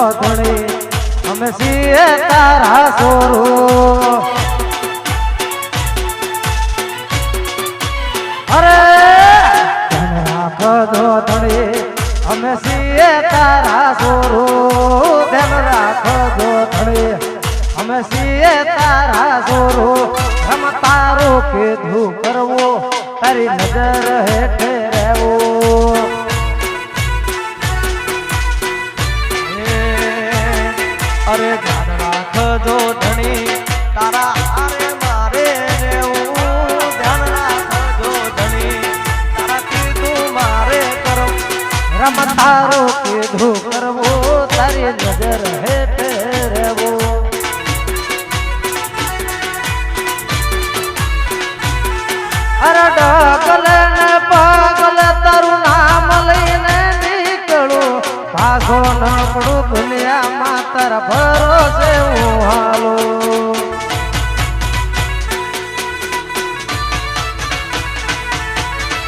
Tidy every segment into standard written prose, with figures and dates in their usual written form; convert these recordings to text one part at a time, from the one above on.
જો ધણી અમે છીએ તારા સોરું અરે ધન રાખજો ધણી અમે છીએ તારા સોરું ધન રાખજો ધણી અમે છીએ તારા સોરું हम तारो कીધું કરવું તારી નજર હેઠે રહેવું અરે ધ્યાન રાખજો ધણી તારા હારે મારે રહેવું ધ્યાન રાખજો ધણી તારા કીધું મારે કરવું રમ તારો કીધું કરવું તારી નજર હેઠે રહેવું અરે ડગલે ને પગલે તારું નામ લઈને નીકળું ભાગો ન પડું દુનિયામાં તારા ભરોસે હું હાલું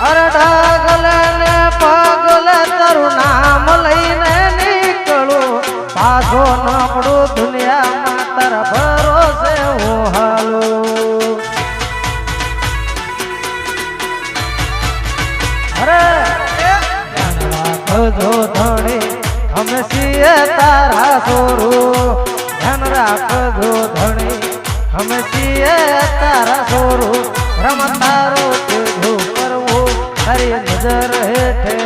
અરે ડગલે ને પગલે તારું નામ લઈને નીકળું ભાગો ન પડું દુનિયામાં તારા ભરોસે હું હાલું રાખજો ધણી અમે છીએ તારા સોરું ધ્યાન રાખજો ધણી અમે છીએ તારા સોરું રમ તારો કીધું કરવું તારી નજર હેઠે